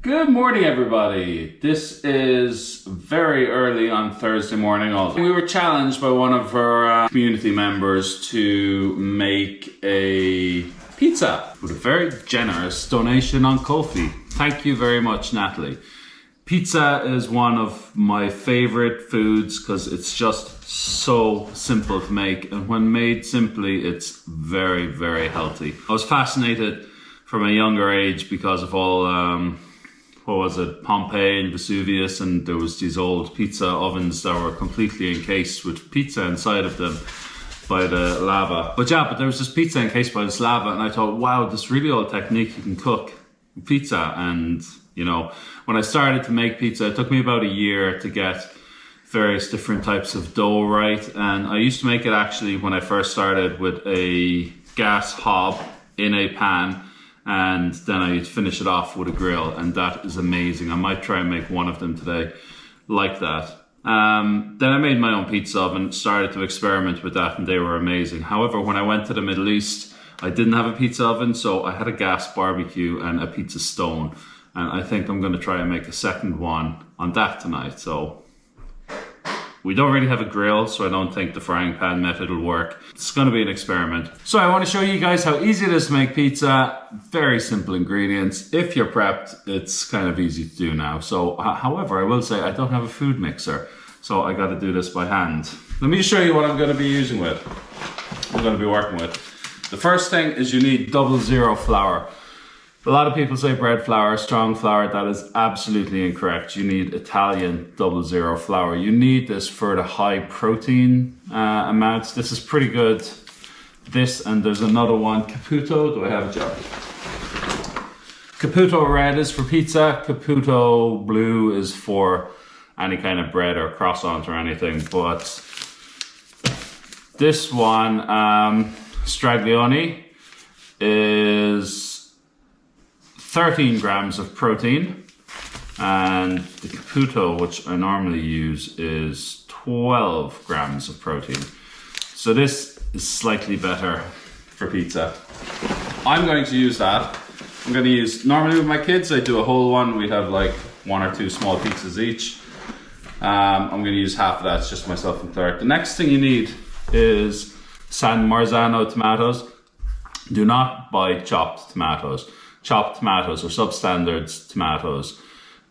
Good morning, everybody. This is very early on Thursday morning. We were challenged by one of our community members to make a pizza with a very generous donation on Ko-fi. Thank you very much, Natalie. Pizza is one of my favorite foods because it's just so simple to make, and when made simply, it's very, very healthy. I was fascinated from a younger age because of all Pompeii and Vesuvius, and there was these old pizza ovens that were completely encased with pizza inside of them by the lava. But there was this pizza encased by this lava, and I thought, wow, this really old technique you can cook pizza. And you know, when I started to make pizza, it took me about a year to get various different types of dough right. And I used to make it actually when I first started with a gas hob in a pan, and then I'd finish it off with a grill, and that is amazing. I might try and make one of them today like that. Then I made my own pizza oven, started to experiment with that, and they were amazing. However, when I went to the Middle East, I didn't have a pizza oven, so I had a gas barbecue and a pizza stone, and I think I'm going to try and make a second one on that tonight. So we don't really have a grill, so I don't think the frying pan method will work. It's going to be an experiment. So I want to show you guys how easy it is to make pizza. Very simple ingredients. If you're prepped, it's kind of easy to do now. So, however, I will say I don't have a food mixer, so I got to do this by hand. Let me just show you what I'm going to be using with. I'm going to be working with. The first thing is you need 00 flour. A lot of people say bread flour, strong flour. That is absolutely incorrect. You need Italian 00 flour. You need this for the high protein amounts. This is pretty good. This, and there's another one, Caputo. Do I have a jar? Caputo red is for pizza. Caputo blue is for any kind of bread or croissant or anything. But this one, Straglione, is 13 grams of protein, and the Caputo, which I normally use, is 12 grams of protein. So this is slightly better for pizza. I'm going to use that. I'm going to use, normally with my kids, I do a whole one. We have like 1 or 2 small pizzas each. I'm going to use half of that. It's just myself and Claire. The next thing you need is San Marzano tomatoes. Do not buy chopped tomatoes. Chopped tomatoes are substandard tomatoes.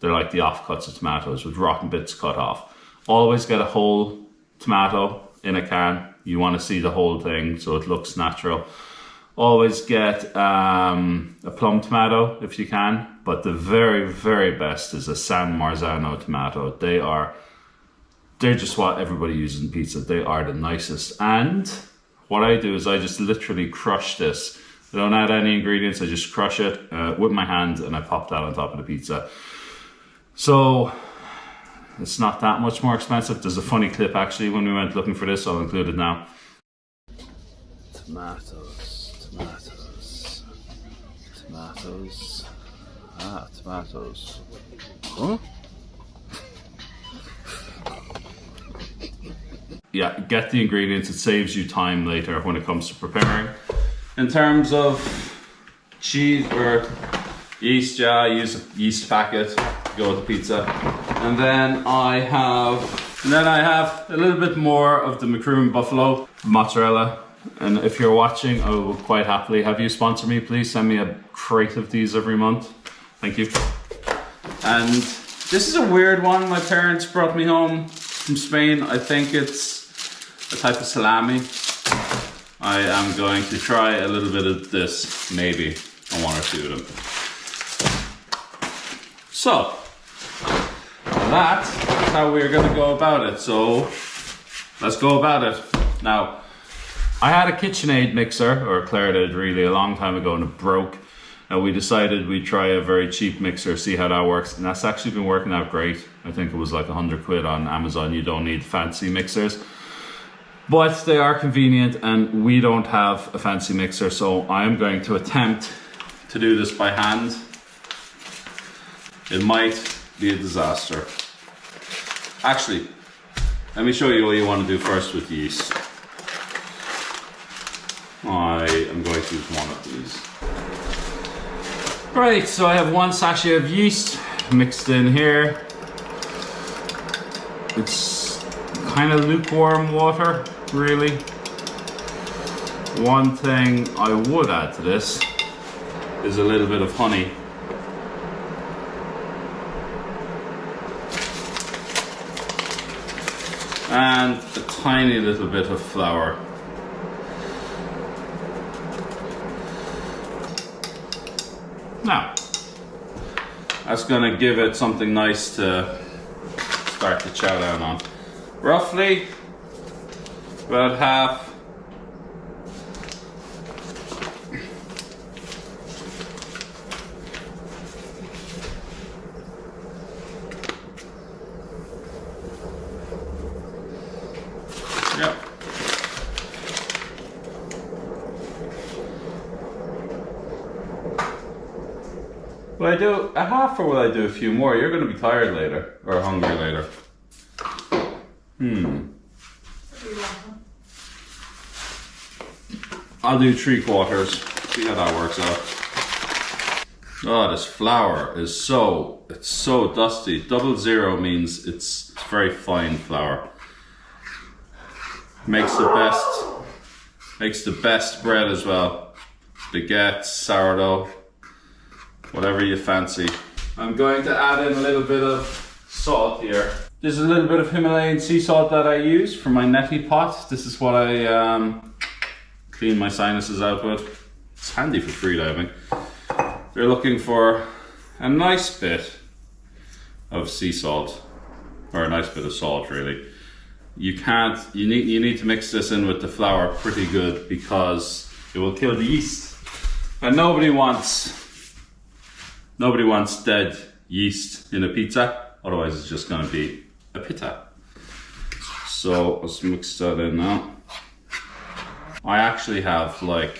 They're like the offcuts of tomatoes with rotten bits cut off. Always get a whole tomato in a can. You want to see the whole thing so it looks natural. Always get a plum tomato if you can, but the very, very best is a San Marzano tomato. They're just what everybody uses in pizza. They are the nicest. And what I do is I just literally crush this. I don't add any ingredients, I just crush it with my hand and I pop that on top of the pizza. So it's not that much more expensive. There's a funny clip actually when we went looking for this, so I'll include it now. Tomatoes. Tomatoes. Huh? Yeah, get the ingredients, it saves you time later when it comes to preparing. In terms of cheese or yeast, I use a yeast packet to go with the pizza. And then I have a little bit more of the McCroom Buffalo mozzarella. And if you're watching, I will quite happily have you sponsor me. Please send me a crate of these every month. Thank you. And this is a weird one. My parents brought me home from Spain. I think it's a type of salami. I am going to try a little bit of this, maybe, on 1 or 2 of them. So, that's how we're going to go about it. So, let's go about it. Now, I had a KitchenAid mixer, or Claire did really, a long time ago, and it broke. And we decided we'd try a very cheap mixer, see how that works. And that's actually been working out great. I think it was like 100 quid on Amazon. You don't need fancy mixers. But they are convenient, and we don't have a fancy mixer, so I am going to attempt to do this by hand. It might be a disaster. Actually, let me show you what you want to do first with yeast. I am going to use one of these. Right, so I have 1 sachet of yeast mixed in here. It's kind of lukewarm water, really. One thing I would add to this is a little bit of honey. And a tiny little bit of flour. Now, that's gonna give it something nice to start to chow down on. Roughly about half. Yep. Will I do a half or will I do a few more? You're going to be tired later or hungry later. I'll do 3/4. See how that works out. Oh, this flour is it's so dusty. 00 means it's very fine flour. Makes the best bread as well. Baguettes, sourdough, whatever you fancy. I'm going to add in a little bit of salt here. There's a little bit of Himalayan sea salt that I use for my neti pot. This is what I clean my sinuses out with. It's handy for freediving. They're looking for a nice bit of sea salt, or a nice bit of salt really. You need to mix this in with the flour pretty good because it will kill the yeast. And nobody wants dead yeast in a pizza, otherwise it's just gonna be a pita. So let's mix that in now. I actually have like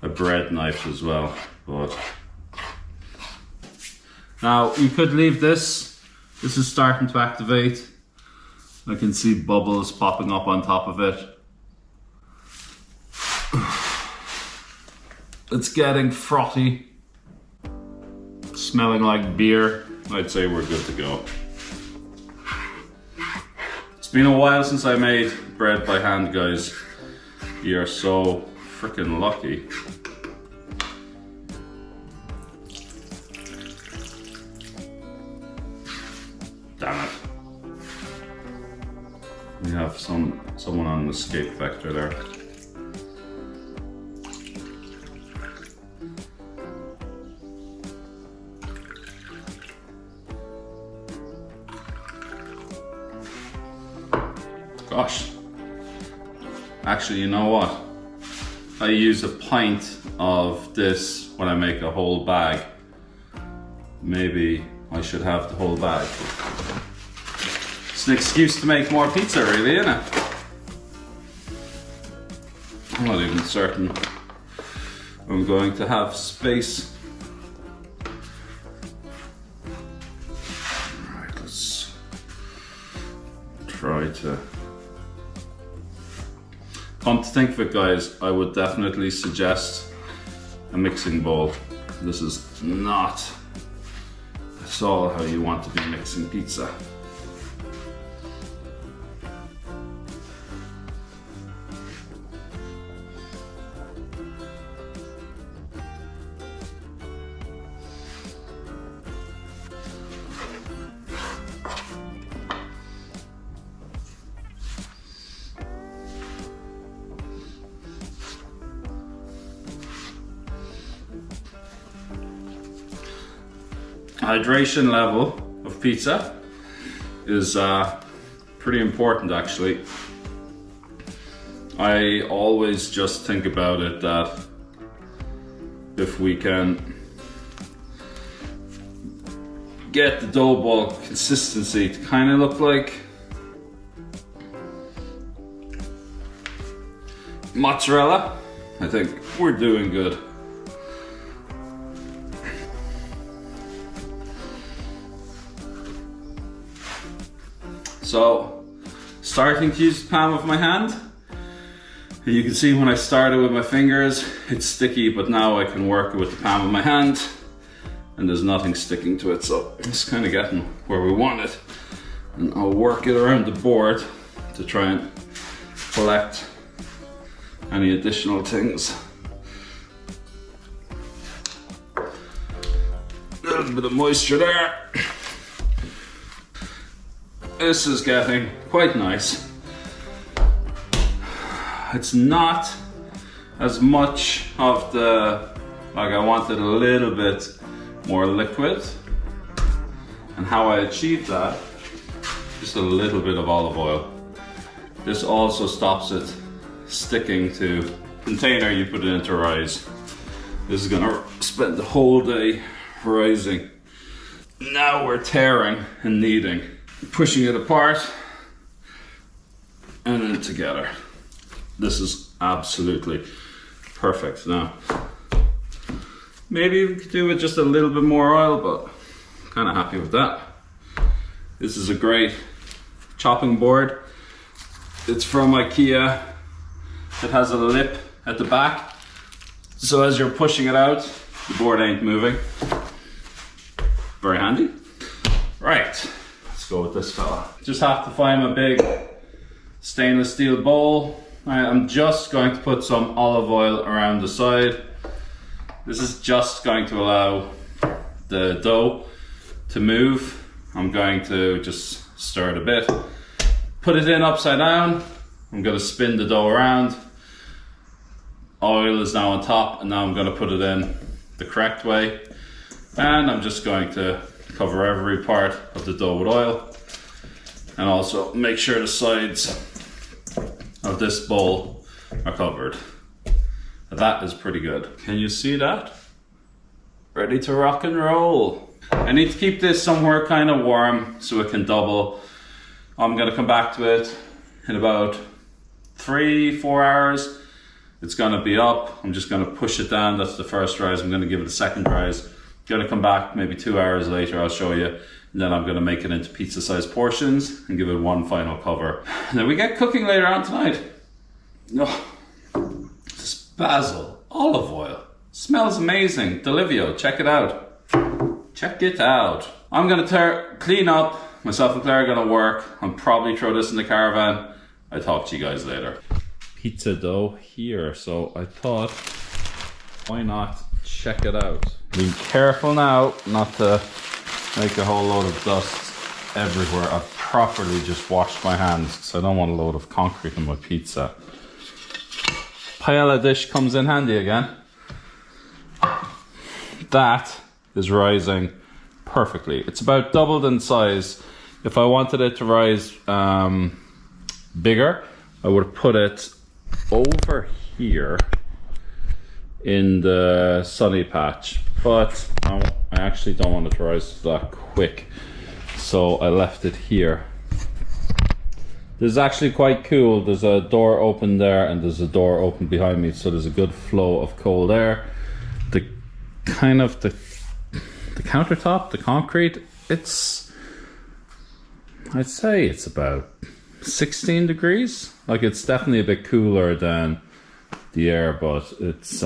a bread knife as well, but now you could leave this. This is starting to activate. I can see bubbles popping up on top of it. It's getting frothy, smelling like beer. I'd say we're good to go. It's been a while since I made bread by hand, guys. You are so freaking lucky. Damn it. We have someone on the escape vector there. Gosh. Actually, you know what? I use a pint of this when I make a whole bag. Maybe I should have the whole bag. It's an excuse to make more pizza, really, isn't it? I'm not even certain I'm going to have space. Alright, let's try to... Come to think of it, guys, I would definitely suggest a mixing bowl. This is not at all how you want to be mixing pizza. Hydration level of pizza is pretty important, actually. I always just think about it that if we can get the dough ball consistency to kind of look like mozzarella, I think we're doing good. So, starting to use the palm of my hand, And you can see when I started with my fingers, it's sticky, but now I can work it with the palm of my hand and there's nothing sticking to it. So it's kind of getting where we want it. And I'll work it around the board to try and collect any additional things. A little bit of moisture there. This is getting quite nice. It's not as much of the, like I wanted a little bit more liquid. And how I achieved that, just a little bit of olive oil. This also stops it sticking to the container you put it in to rise. This is gonna spend the whole day rising. Now we're tearing and kneading, pushing it apart and then together. This is absolutely perfect. Now, maybe we could do with just a little bit more oil, but I'm kind of happy with that. This is a great chopping board. It's from IKEA. It has a lip at the back. So as you're pushing it out, the board ain't moving. Very handy. Right, let's go with this fella. Just have to find my big stainless steel bowl. I'm just going to put some olive oil around the side. This is just going to allow the dough to move. I'm going to just stir it a bit. Put it in upside down. I'm going to spin the dough around. Oil is now on top, and now I'm going to put it in the correct way. And I'm just going to cover every part of the dough with oil. And also make sure the sides of this bowl are covered. That is pretty good. Can you see that? Ready to rock and roll. I need to keep this somewhere kind of warm so it can double. I'm gonna come back to it in about 3-4 hours. It's gonna be up. I'm just gonna push it down. That's the first rise. I'm gonna give it a second rise. Gonna come back maybe 2 hours later. I'll show you. And then I'm gonna make it into pizza-sized portions and give it one final cover. And then we get cooking later on tonight. Oh, this basil olive oil smells amazing. Delivio, check it out. Check it out. I'm gonna clean up. Myself and Claire are gonna work. I'll probably throw this in the caravan. I'll talk to you guys later. Pizza dough here, so I thought, why not check it out? Be careful now not to make a whole load of dust everywhere. I've properly just washed my hands because I don't want a load of concrete in my pizza. Paella dish comes in handy again. That is rising perfectly. It's about doubled in size. If I wanted it to rise bigger, I would have put it over here in the sunny patch, but I actually don't want it to rise that quick, so I left it here. This is actually quite cool. There's a door open there and there's a door open behind me, so there's a good flow of cold air. The countertop, the concrete, I'd say it's about 16 degrees. Like, it's definitely a bit cooler than the air, but it's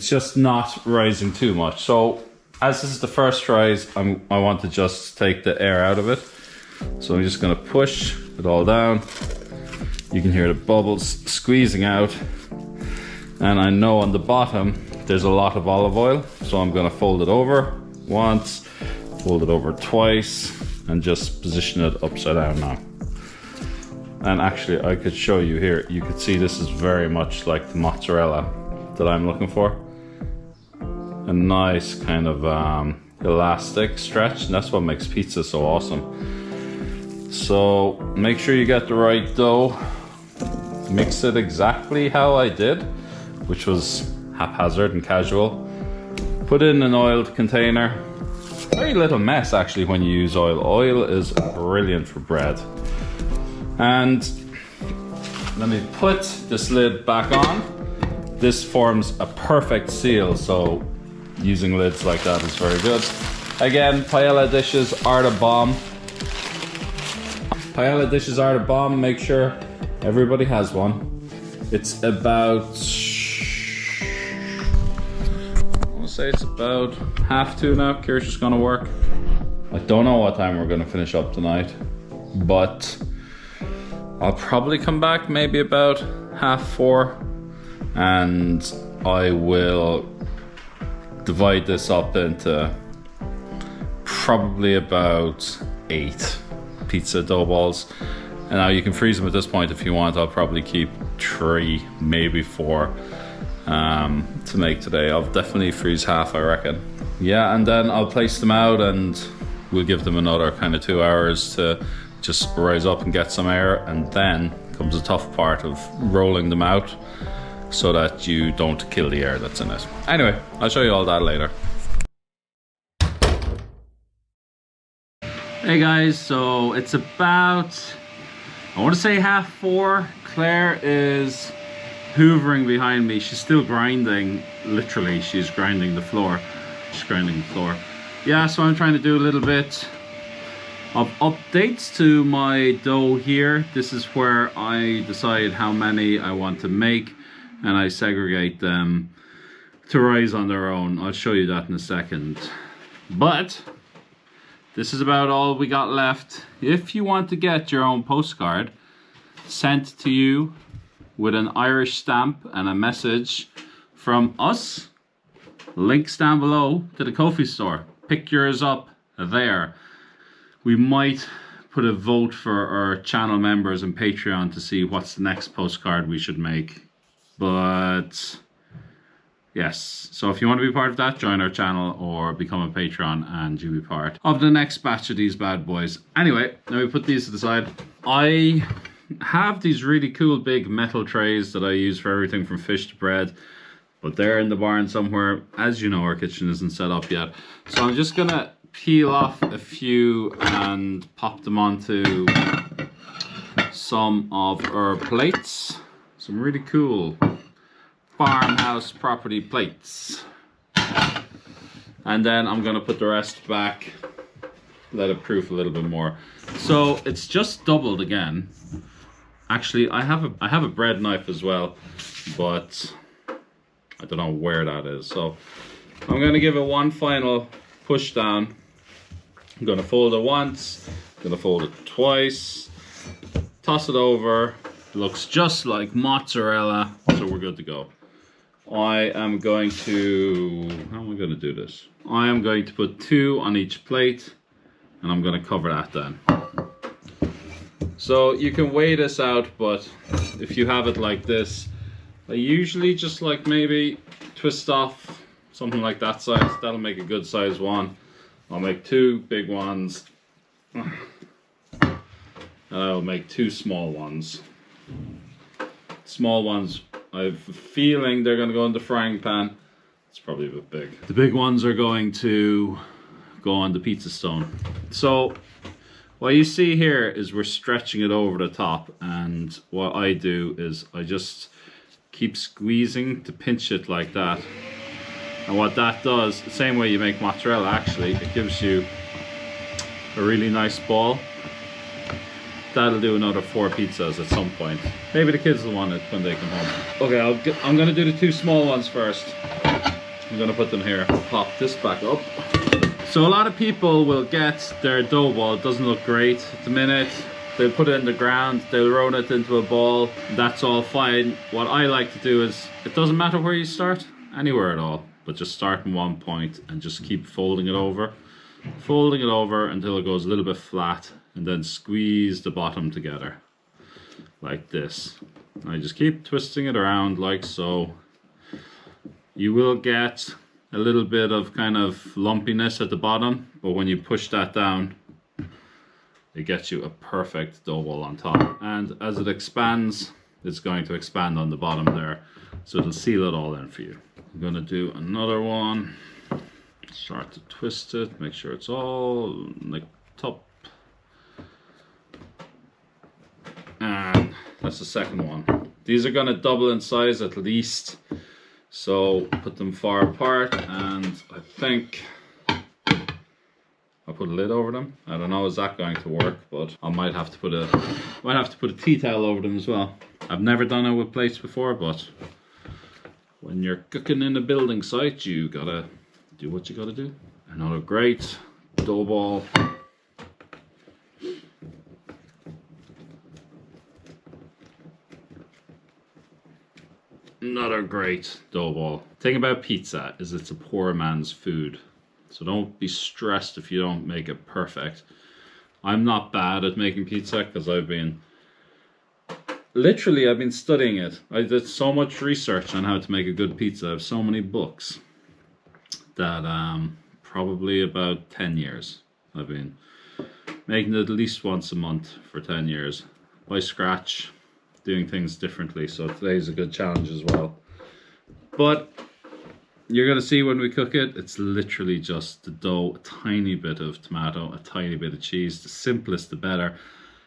just not rising too much. So as this is the first rise, I want to just take the air out of it. So I'm just going to push it all down. You can hear the bubbles squeezing out. And I know on the bottom there's a lot of olive oil, so I'm going to fold it over once, fold it over twice, and just position it upside down now. And actually, I could show you here. You could see this is very much like the mozzarella that I'm looking for. A nice kind of elastic stretch, and that's what makes pizza so awesome. So make sure you get the right dough. Mix it exactly how I did, which was haphazard and casual. Put it in an oiled container. Very little mess actually when you use oil. Oil is brilliant for bread. And let me put this lid back on. This forms a perfect seal, so using lids like that is very good. Again, paella dishes are the bomb. Paella dishes are the bomb. Make sure everybody has one. It's about, I want to say it's about 2:30 now. Kirsty's gonna work. I don't know what time we're gonna finish up tonight, but I'll probably come back maybe about 4:30, and I will divide this up into probably about 8 pizza dough balls. And now you can freeze them at this point if you want. I'll probably keep 3, maybe 4 to make today. I'll definitely freeze half, I reckon. Yeah, and then I'll place them out and we'll give them another kind of 2 hours to just rise up and get some air, and then comes the tough part of rolling them out so that you don't kill the air that's in it. Anyway, I'll show you all that later. Hey guys, so it's about, I want to say 4:30. Claire is hoovering behind me. She's still grinding, literally, she's grinding the floor. She's grinding the floor. Yeah, so I'm trying to do a little bit of updates to my dough here. This is where I decide how many I want to make and I segregate them to rise on their own. I'll show you that in a second. But this is about all we got left. If you want to get your own postcard sent to you with an Irish stamp and a message from us, links down below to the Ko-fi store. Pick yours up there. We might put a vote for our channel members and Patreon to see what's the next postcard we should make. But yes, so if you want to be part of that, join our channel or become a Patreon and you'll be part of the next batch of these bad boys. Anyway, let me put these to the side. I have these really cool big metal trays that I use for everything from fish to bread, but they're in the barn somewhere. As you know, our kitchen isn't set up yet. So I'm just gonna peel off a few and pop them onto some of our plates. Some really cool farmhouse property plates. And then I'm gonna put the rest back, let it proof a little bit more. So it's just doubled again. Actually, I have a bread knife as well, but I don't know where that is. So I'm gonna give it one final push down. I'm gonna fold it once, gonna fold it twice, toss it over. It looks just like mozzarella, so we're good to go. I am going to, how am I going to do this? I am going to put 2 on each plate and I'm going to cover that then. So you can weigh this out, but if you have it like this, I usually just like maybe twist off something like that size. That'll make a good size one. I'll make 2 big ones and I'll make 2 small ones. Small ones, I have a feeling they're going to go in the frying pan. It's probably a bit big. The big ones are going to go on the pizza stone. So what you see here is we're stretching it over the top, and what I do is I just keep squeezing to pinch it like that. And what that does, the same way you make mozzarella actually, it gives you a really nice ball. That'll do another 4 pizzas at some point. Maybe the kids will want it when they come home. Okay, I'm gonna do the 2 small ones first. I'm gonna put them here. Pop this back up. So a lot of people will get their dough ball. It doesn't look great at the minute. They'll put it in the ground, they'll roll it into a ball. That's all fine. What I like to do is, it doesn't matter where you start, anywhere at all, but just start in one point and just keep folding it over. Folding it over until it goes a little bit flat, and then squeeze the bottom together like this. I just keep twisting it around like so. You will get a little bit of kind of lumpiness at the bottom, but when you push that down, it gets you a perfect dough ball on top. And as it expands, it's going to expand on the bottom there, so it'll seal it all in for you. I'm gonna do another one. Start to twist it, make sure it's all like top. And that's the second one. These are gonna double in size at least, so put them far apart, and I think I'll put a lid over them. I don't know, is that going to work, but I might have to put a tea towel over them as well. I've never done it with plates before, but when you're cooking in a building site, you gotta do what you gotta do. Another great dough ball. Another great dough ball. The thing about pizza is it's a poor man's food. So don't be stressed if you don't make it perfect. I'm not bad at making pizza because I've been studying it. I did so much research on how to make a good pizza. I have so many books that probably about 10 years. I've been making it at least once a month for 10 years by scratch, doing things differently. So today's a good challenge as well. But you're going to see when we cook it, it's literally just the dough, a tiny bit of tomato, a tiny bit of cheese. The simplest, the better.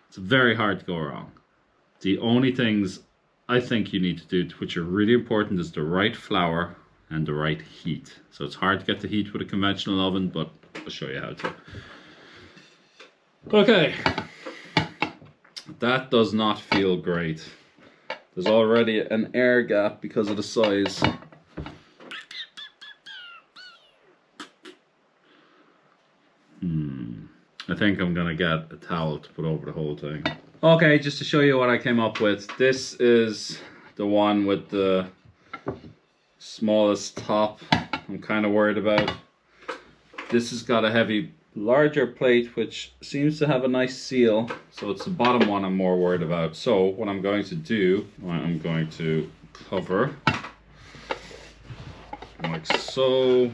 It's very hard to go wrong. The only things I think you need to do, which are really important, is the right flour and the right heat. So it's hard to get the heat with a conventional oven, but I'll show you how to. Okay. That does not feel great. There's already an air gap because of the size. I think I'm gonna get a towel to put over the whole thing. Okay, just to show you what I came up with. This is the one with the smallest top I'm kind of worried about. This has got a heavy, larger plate which seems to have a nice seal. So it's the bottom one I'm more worried about. So what I'm going to do, I'm going to cover like so.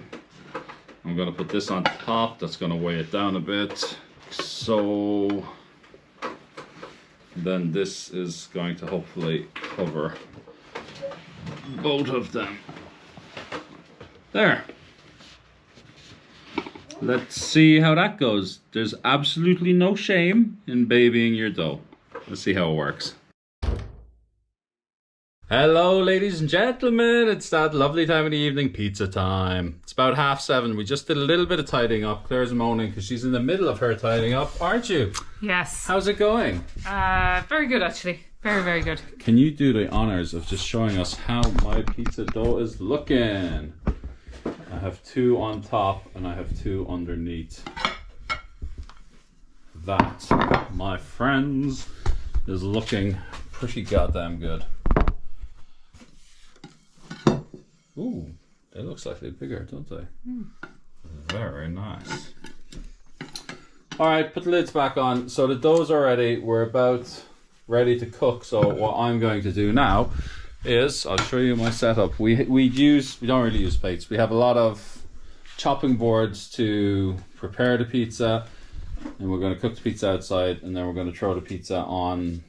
I'm going to put this on top. That's going to weigh it down a bit. So then this is going to hopefully cover both of them. There. Let's see how that goes. There's absolutely no shame in babying your dough. Let's see how it works. Hello ladies and gentlemen, it's that lovely time of the evening, pizza time. It's about 7:30. We just did a little bit of tidying up. Claire's moaning because she's in the middle of her tidying up, aren't you? Yes. How's it going? Very good actually. Very, very good. Can you do the honors of just showing us how my pizza dough is looking? I have 2 on top and I have 2 underneath. That, my friends, is looking pretty goddamn good. Ooh, they look slightly bigger, don't they? Very nice. Alright, put the lids back on. So the dough's are ready. We're about ready to cook. So what I'm going to do now is, I'll show you my setup. We don't really use plates. We have a lot of chopping boards to prepare the pizza. And we're going to cook the pizza outside. And then we're going to throw the pizza on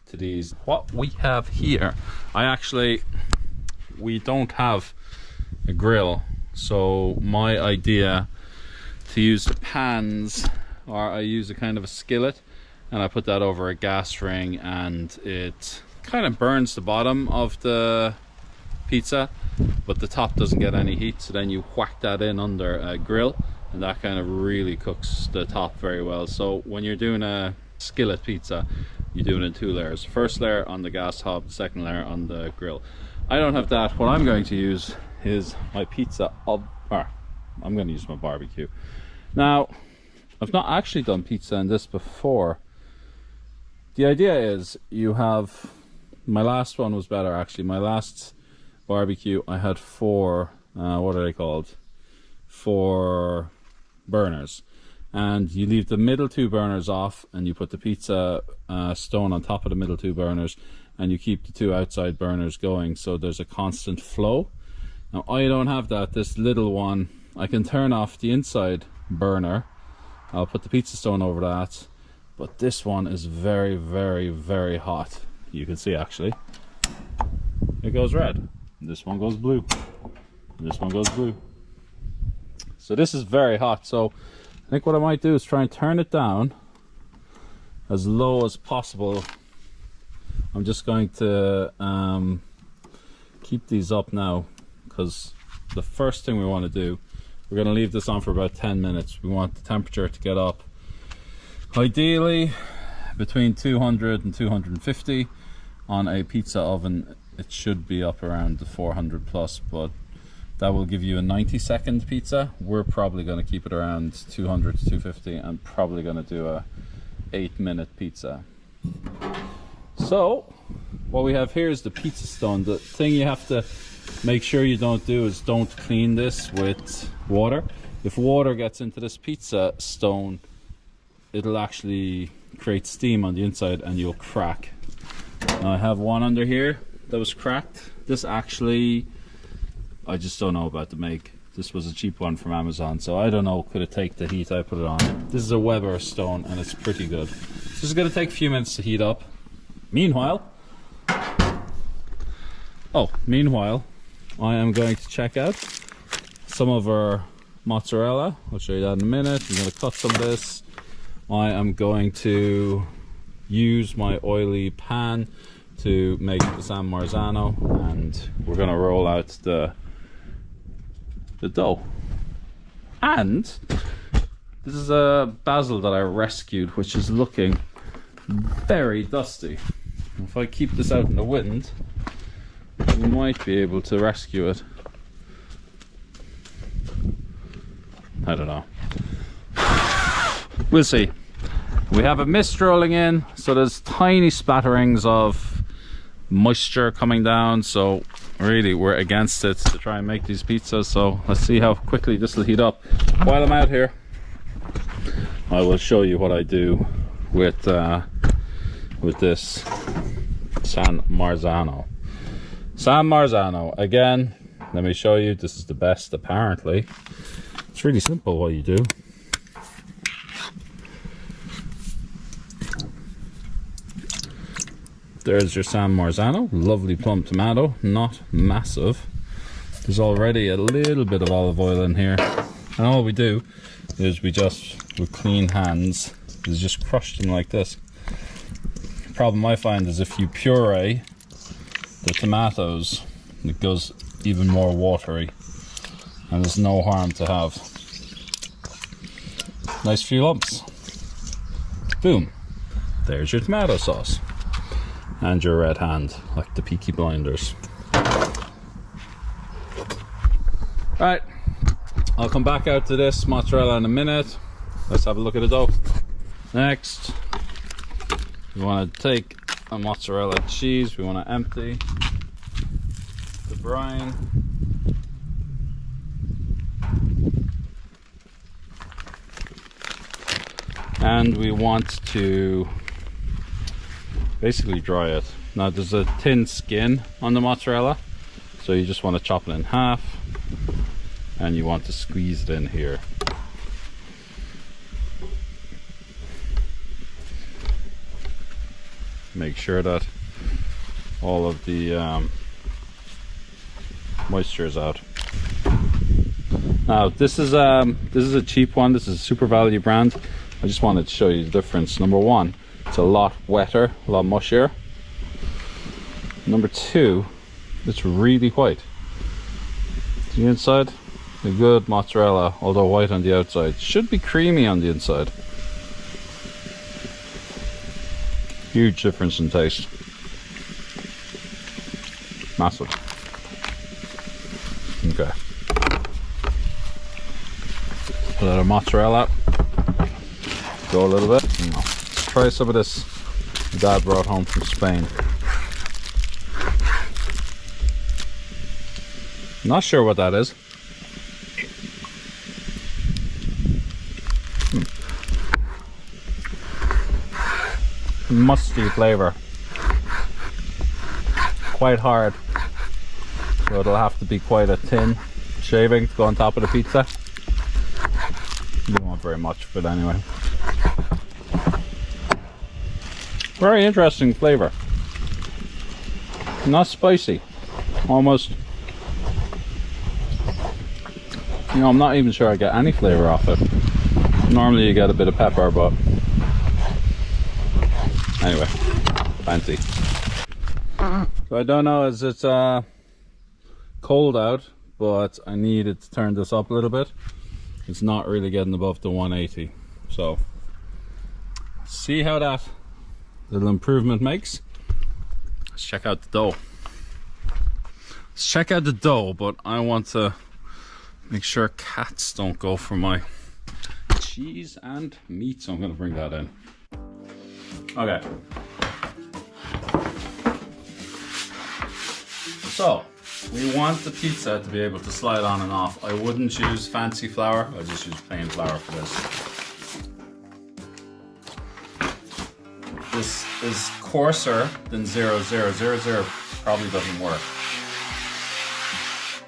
to these. What we have here, we don't have a grill, so my idea to use the pans, or I use a kind of a skillet and I put that over a gas ring and it kind of burns the bottom of the pizza but the top doesn't get any heat, so then you whack that in under a grill and that kind of really cooks the top very well. So when you're doing a skillet pizza, you do it in 2 layers. First layer on the gas hob, second layer on the grill. I don't have that. What I'm going to use is my pizza oven. I'm going to use my barbecue. Now, I've not actually done pizza in this before. The idea is you have, my last one was better actually. My last barbecue, I had 4, what are they called? 4 burners. And you leave the middle 2 burners off and you put the pizza stone on top of the middle 2 burners. And you keep the 2 outside burners going so there's a constant flow. Now I don't have that. This little one, I can turn off the inside burner. I'll put the pizza stone over that. But this one is very, very, very hot. You can see actually. It goes red. This one goes blue. This one goes blue. So this is very hot. So I think what I might do is try and turn it down as low as possible. I'm just going to keep these up now because the first thing we want to do, we're going to leave this on for about 10 minutes. We want the temperature to get up ideally between 200 and 250. On a pizza oven, it should be up around the 400 plus, but that will give you a 90-second pizza. We're probably going to keep it around 200 to 250 and probably going to do a 8-minute pizza. So what we have here is the pizza stone. The thing you have to make sure you don't do is don't clean this with water. If water gets into this pizza stone, it'll actually create steam on the inside and you'll crack. Now I have one under here that was cracked. This actually, I just don't know about the make. This was a cheap one from Amazon, so I don't know, could it take the heat I put it on. This is a Weber stone and it's pretty good. This is going to take a few minutes to heat up. Meanwhile, I am going to check out some of our mozzarella. I'll show you that in a minute. I'm going to cut some of this. I am going to use my oily pan to make the San Marzano, and we're going to roll out the dough. And this is a basil that I rescued, which is looking very dusty. If I keep this out in the wind, we might be able to rescue it. I don't know. We'll see. We have a mist rolling in, so there's tiny spatterings of moisture coming down, so really we're against it to try and make these pizzas. So let's see how quickly this will heat up. While I'm out here, I will show you what I do with this San Marzano. San Marzano, again, let me show you. This is the best, apparently. It's really simple what you do. There's your San Marzano, lovely plump tomato, not massive. There's already a little bit of olive oil in here. And all we do is we just, with clean hands, is just crush them like this. The problem I find is if you puree the tomatoes, it goes even more watery. And there's no harm to have. Nice few lumps. Boom. There's your tomato sauce. And your red hand, like the Peaky Blinders. Right, I'll come back out to this mozzarella in a minute. Let's have a look at the dough. Next, we want to take a mozzarella cheese. We want to empty the brine. And we want to basically dry it. Now there's a thin skin on the mozzarella, so you just want to chop it in half and you want to squeeze it in here. Make sure that all of the moisture is out. Now this is a cheap one. This is a Super Value brand. I just wanted to show you the difference. Number one, it's a lot wetter, a lot mushier. Number two, it's really white. The inside, a good mozzarella, although white on the outside. Should be creamy on the inside. Huge difference in taste. Massive. Okay. A little mozzarella. Go a little bit. Let's try some of this Dad brought home from Spain. Not sure what that is. Musty flavor. Quite hard. So it'll have to be quite a thin shaving to go on top of the pizza. You don't want very much of it anyway. Very interesting flavor. Not spicy. Almost. You know, I'm not even sure I get any flavor off it. Normally you get a bit of pepper, but anyway, fancy. So I don't know, as it's cold out, but I needed to turn this up a little bit. It's not really getting above the 180, so see how that little improvement makes. Let's check out the dough. Let's check out the dough, but I want to make sure cats don't go for my cheese and meat, so I'm going to bring that in. Okay. So, we want the pizza to be able to slide on and off. I wouldn't use fancy flour, I just use plain flour for this. This is coarser than 0000, probably doesn't work.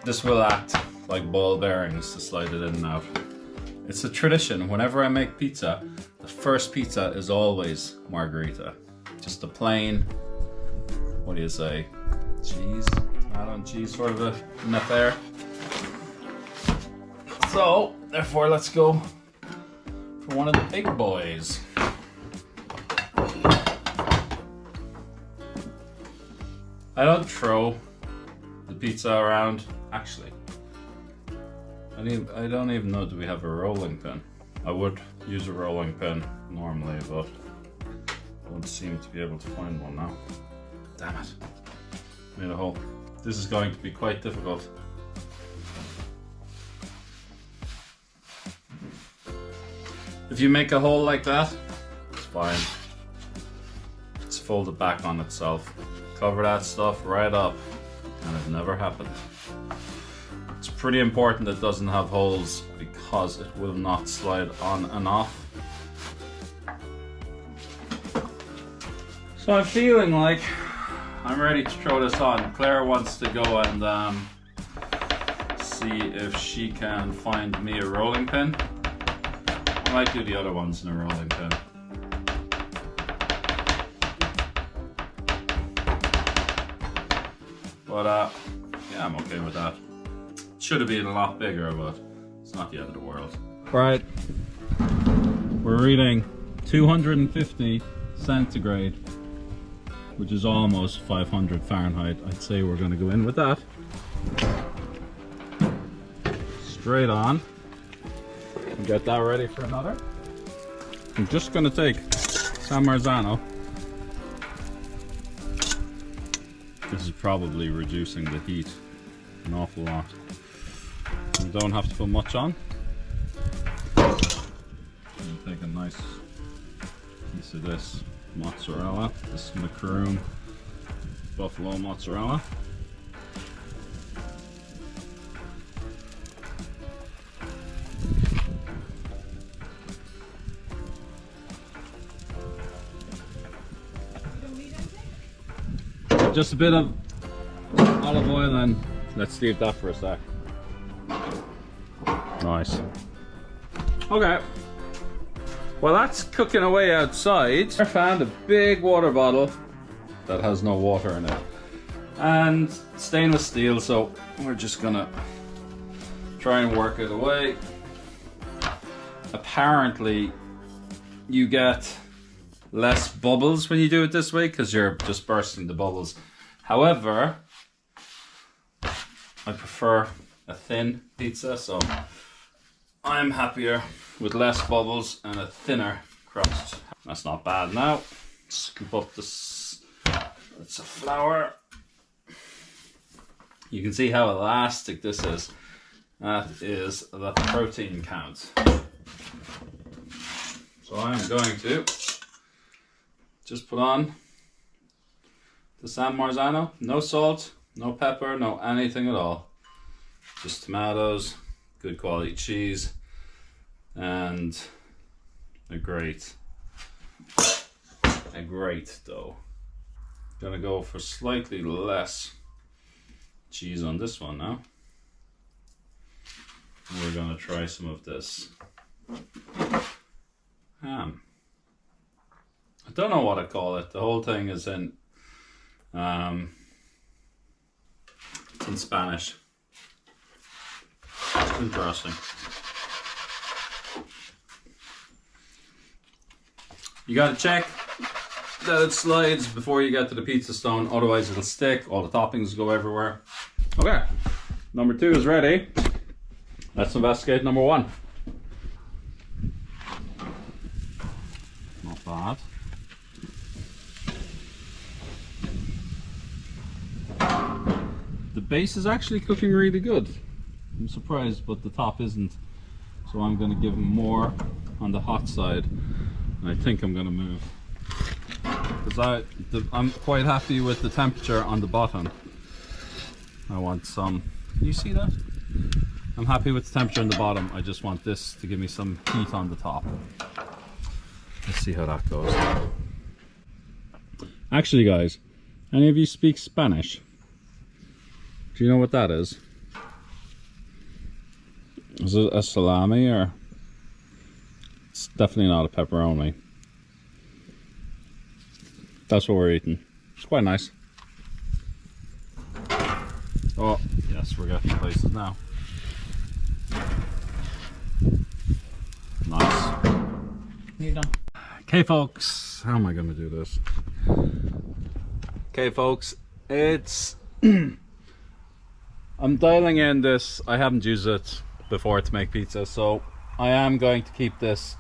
This will act like ball bearings to slide it in and out. It's a tradition, whenever I make pizza, the first pizza is always margherita. Just a plain, what do you say, cheese? Tomato and cheese sort of an affair. So, therefore let's go for one of the big boys. I don't throw the pizza around. Actually, I don't even know, do we have a rolling pin? I would use a rolling pin normally, but I don't seem to be able to find one now. Damn it. Made a hole. This is going to be quite difficult. If you make a hole like that, it's fine. It's folded back on itself. Cover that stuff right up, and it never happened. It's pretty important it doesn't have holes because it will not slide on and off. So I'm feeling like I'm ready to throw this on. Claire wants to go and see if she can find me a rolling pin. I might do the other ones in a rolling pin. But yeah, I'm okay with that. Should have been a lot bigger, but it's not the end of the world. Right, we're reading 250 centigrade, which is almost 500 Fahrenheit. I'd say we're going to go in with that. Straight on. And get that ready for another. I'm just going to take San Marzano. This is probably reducing the heat an awful lot. You don't have to put much on. Take a nice piece of this mozzarella, this macaroon buffalo mozzarella. Just a bit of olive oil, and let's leave that for a sec. Nice. Okay. While that's cooking away outside, I found a big water bottle that has no water in it. And stainless steel, so we're just gonna try and work it away. Apparently, you get less bubbles when you do it this way because you're just bursting the bubbles. However, I prefer a thin pizza, so I'm happier with less bubbles and a thinner crust. That's not bad. Now, scoop up this, it's a flour. You can see how elastic this is. That is the protein count. So I'm going to just put on the San Marzano. No salt, no pepper, no anything at all. Just tomatoes, good quality cheese, and a great dough. Gonna go for slightly less cheese on this one now. We're gonna try some of this ham. I don't know what I call it. The whole thing is in it's in Spanish. It's interesting. You gotta check that it slides before you get to the pizza stone, otherwise it'll stick, all the toppings go everywhere. Okay, number 2 is ready. Let's investigate number 1. Not bad. base is actually cooking really good. I'm surprised, but the top isn't. So I'm going to give them more on the hot side. And I think I'm going to move. Because I'm quite happy with the temperature on the bottom. I want some, can you see that? I'm happy with the temperature on the bottom. I just want this to give me some heat on the top. Let's see how that goes. Actually guys, any of you speak Spanish? Do you know what that is? Is it a salami or? It's definitely not a pepperoni. That's what we're eating. It's quite nice. Oh, yes, we're getting places now. Nice. You're done. Okay, folks. How am I going to do this? Okay, folks. It's... I'm dialing in this. I haven't used it before to make pizza, so I am going to keep this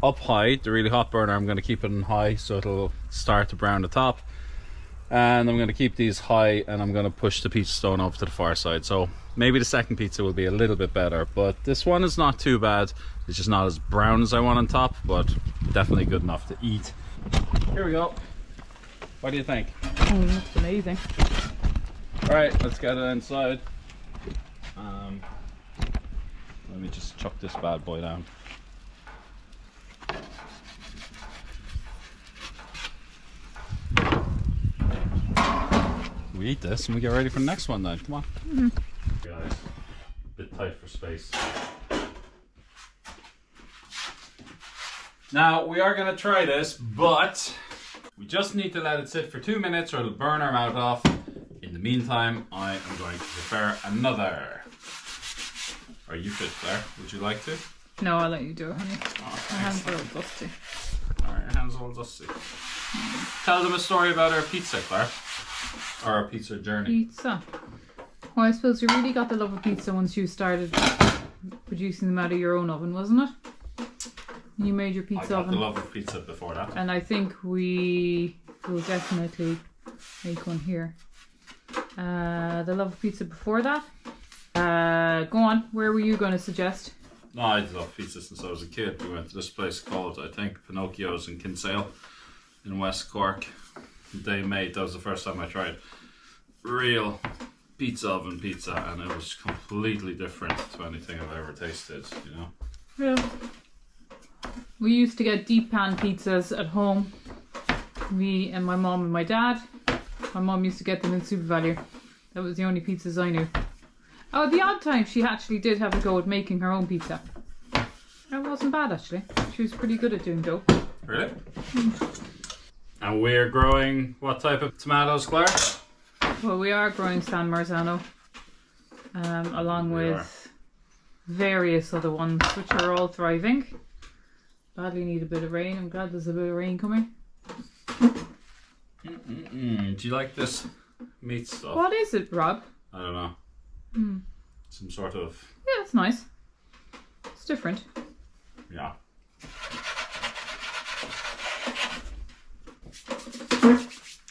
up high. The really hot burner, I'm going to keep it on high so it'll start to brown the top. And I'm going to keep these high, and I'm going to push the pizza stone over to the far side. So maybe the second pizza will be a little bit better, but this one is not too bad. It's just not as brown as I want on top, but definitely good enough to eat. Here we go. What do you think? Oh, that's amazing. Alright, let's get it inside. Let me just chuck this bad boy down. We eat this and we get ready for the next one then. Come on. Guys, a bit tight for space. Now, we are going to try this, but we just need to let it sit for 2 minutes or it'll burn our mouth off. In the meantime, I am going to prepare another. Are you fit, Claire? Would you like to? No, I'll let you do it, honey. Oh, My hands are all dusty. Alright, your hands are all dusty. Tell them a story about our pizza, Claire. Or our pizza journey. Pizza. Well, I suppose you really got the love of pizza once you started producing them out of your own oven, wasn't it? You made your pizza I got oven. the love of pizza before that. And I think we will definitely make one here. The love of pizza before that. Go on, where were you going to suggest? No, I love pizza since I was a kid. We went to this place called, I think, Pinocchio's in Kinsale in West Cork. They made, that was the first time I tried real pizza oven pizza, and it was completely different to anything I've ever tasted, you know? Yeah. We used to get deep pan pizzas at home. Me and my mom and my dad. My mom used to get them in Super Value. That was the only pizzas I knew. Oh, the odd time she actually did have a go at making her own pizza. That wasn't bad actually. She was pretty good at doing dough. Really? And we're growing what type of tomatoes, Claire? Well, we are growing San Marzano, along with various other ones which are all thriving. Badly need a bit of rain. I'm glad there's a bit of rain coming. Do you like this meat stuff? What is it, Rob? I don't know. Some sort of... Yeah, it's nice. It's different. Yeah.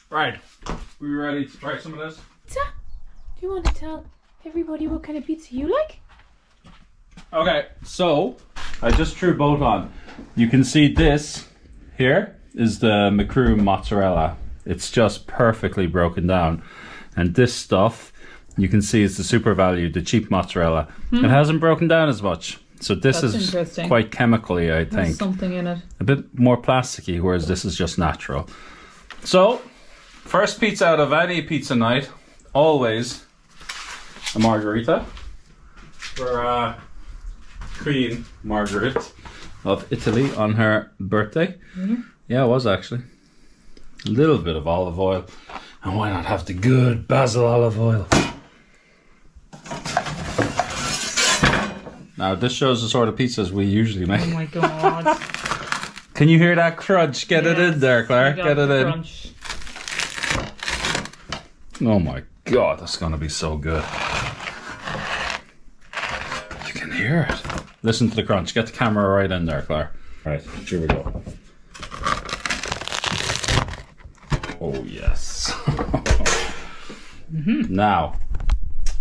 Right. We ready to try some of this? Pizza? Do you want to tell everybody what kind of pizza you like? Okay, so I just threw both on. You can see this here is the McCrew mozzarella. It's just perfectly broken down. And this stuff, you can see is the super value, the cheap mozzarella. It hasn't broken down as much. So this is quite chemically, I think. There's something in it. A bit more plasticky, whereas this is just natural. So, first pizza out of any pizza night, always a margherita for Queen Margaret of Italy on her birthday. Yeah, it was actually. A little bit of olive oil. And why not have the good basil olive oil? Now, this shows the sort of pizzas we usually make. Oh my god. Can you hear that crunch? Get it in there, Claire. Get it in. Crunch. Oh my god, that's gonna be so good. You can hear it. Listen to the crunch. Get the camera right in there, Claire. Right, here we go. Oh yes. Now,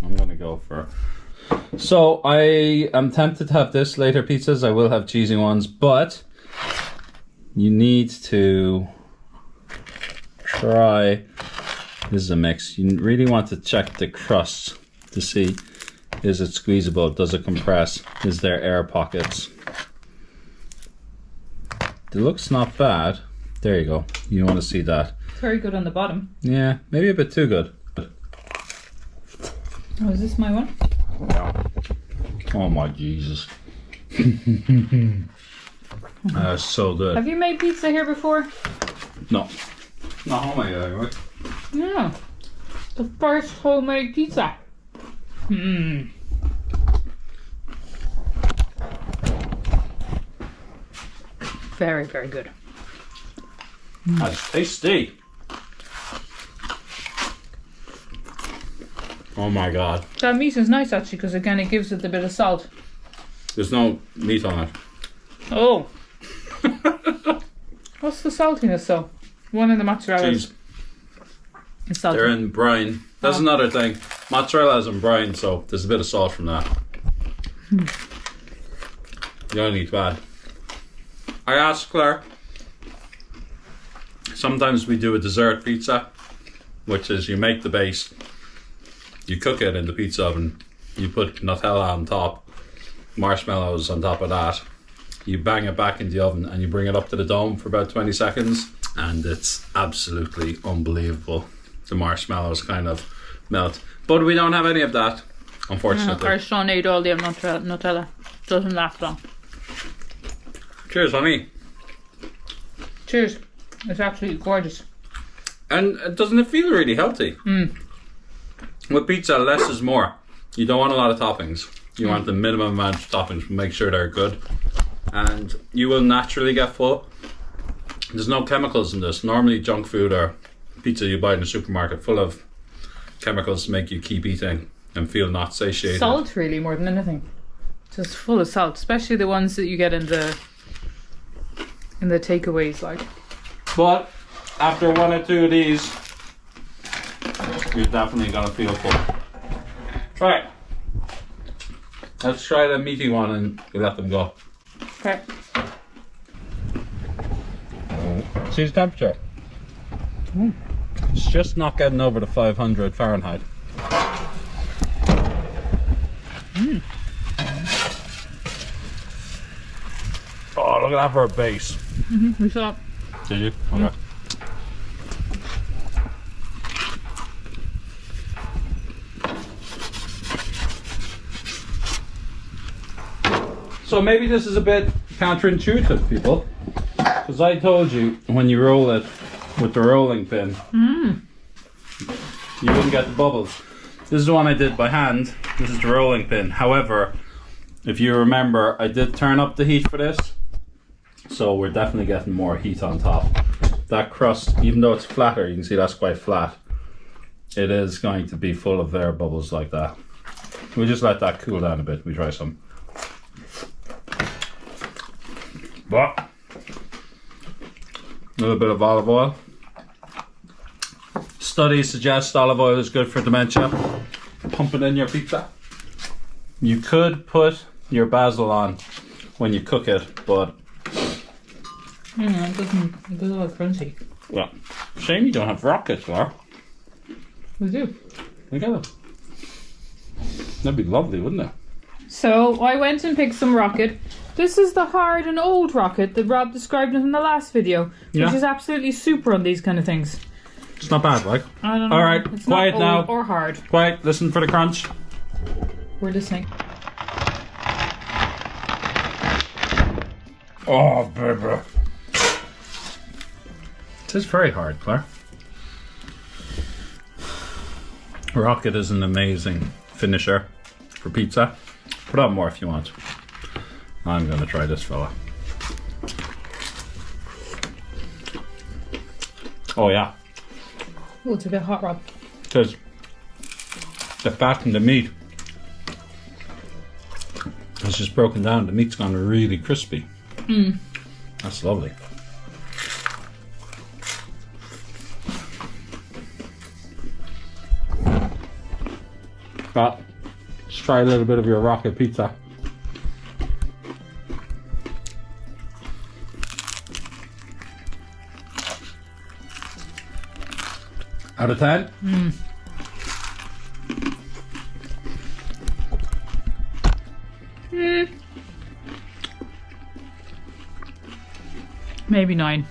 I'm gonna go for. So I am tempted to have this later pizzas. I will have cheesy ones, but you need to try. This is a mix. You really want to check the crust to see, is it squeezable? Does it compress? Is there air pockets? It looks not bad. There you go. You want to see that. It's very good on the bottom. Yeah, maybe a bit too good. Oh, is this my one? Yeah. Oh my Jesus. That's so good. Have you made pizza here before? No. Not homemade anyway. No. The first homemade pizza. Mmm. Very, very good. That's tasty. Oh my God. That meat is nice actually because again it gives it a bit of salt. There's no meat on it. Oh. What's the saltiness though? One in the mozzarella. Cheese. It's salty. They're in brine. That's another thing. Mozzarella is in brine, so there's a bit of salt from that. You don't need to add. I asked Claire. Sometimes we do a dessert pizza, which is you make the base, you cook it in the pizza oven, you put Nutella on top, marshmallows on top of that, you bang it back in the oven and you bring it up to the dome for about 20 seconds and it's absolutely unbelievable. The marshmallows kind of melt. But we don't have any of that, unfortunately. Our son ate all the Nutella. Doesn't last long. Cheers, honey. Cheers. It's absolutely gorgeous. And doesn't it feel really healthy? With pizza, less is more. You don't want a lot of toppings. You want the minimum amount of toppings to make sure they're good. And you will naturally get full. There's no chemicals in this. Normally junk food or pizza you buy in the supermarket full of chemicals to make you keep eating and feel not satiated. Salt really more than anything. Just full of salt. Especially the ones that you get in the takeaways like. But after one or two of these, you're definitely gonna feel full. Right. Let's try the meaty one and we let them go. Okay. See the temperature? It's just not getting over the 500 Fahrenheit. Oh, look at that for a base. We saw it. Did you? Okay. So maybe this is a bit counterintuitive, people, because I told you when you roll it with the rolling pin, you wouldn't get the bubbles. This is the one I did by hand. This is the rolling pin. However, if you remember, I did turn up the heat for this, so we're definitely getting more heat on top. That crust, even though it's flatter, you can see that's quite flat. It is going to be full of air bubbles like that. We'll just let that cool down a bit. We try some. But a little bit of olive oil. Studies suggest olive oil is good for dementia. Pump it in your pizza. You could put your basil on when you cook it, but it doesn't look crunchy. well, shame you don't have rockets, Laura. We do. Look at them. That'd be lovely, wouldn't it? So I went and picked some rocket. This is the hard and old rocket that Rob described in the last video, which is absolutely super on these kind of things. It's not bad, like. I don't know. All right, it's quiet not now. old or hard. Quiet, listen for the crunch. We're listening. Oh, baby. It is very hard, Claire. Rocket is an amazing finisher for pizza. Put on more if you want. I'm going to try this fella. Oh yeah. Oh, it's a bit hot, Rob. Because the fat and the meat is just broken down. The meat's gone really crispy. That's lovely. But let's try a little bit of your rocket pizza. Out of 10? Maybe 9.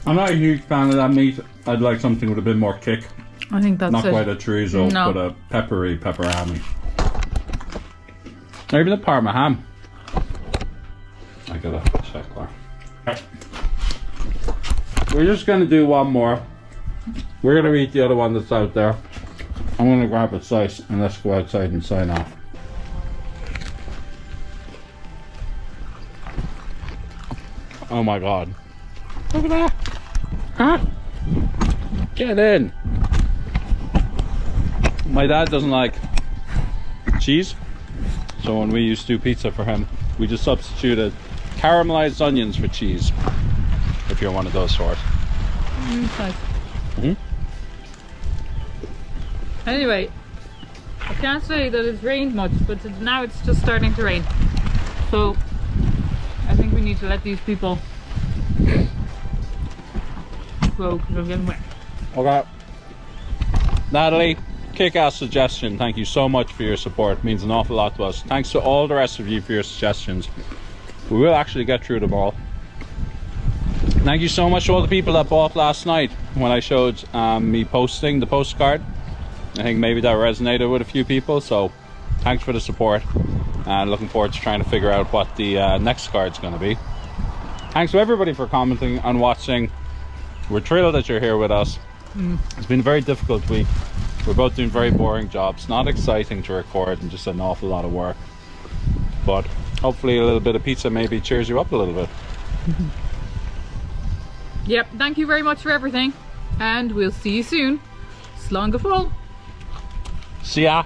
I'm not a huge fan of that meat. I'd like something with a bit more kick. I think that's Not it. quite a chorizo, No. but a pepperami. Maybe the Parma ham. I gotta check there. We're just gonna do one more. We're gonna eat the other one that's out there. I'm gonna grab a slice and let's go outside and sign off. Oh my god. Look at that. Huh? Get in. My dad doesn't like cheese, so when we used to do pizza for him, we just substituted caramelized onions for cheese, if you're one of those sorts. Nice. Anyway, I can't say that it's rained much, but now it's just starting to rain. So I think we need to let these people go because I'm getting wet. Okay. Natalie, kick-ass suggestion. Thank you so much for your support. It means an awful lot to us. Thanks to all the rest of you for your suggestions. We will actually get through them all. Thank you so much to all the people that bought last night when I showed me posting the postcard. I think maybe that resonated with a few people, so thanks for the support, and looking forward to trying to figure out what the next card's going to be. Thanks to everybody for commenting and watching. We're thrilled that you're here with us. It's been a very difficult week. We're both doing very boring jobs, not exciting to record and just an awful lot of work, but hopefully a little bit of pizza maybe cheers you up a little bit. Yep, thank you very much for everything, and we'll see you soon. Slán go fóill. See ya.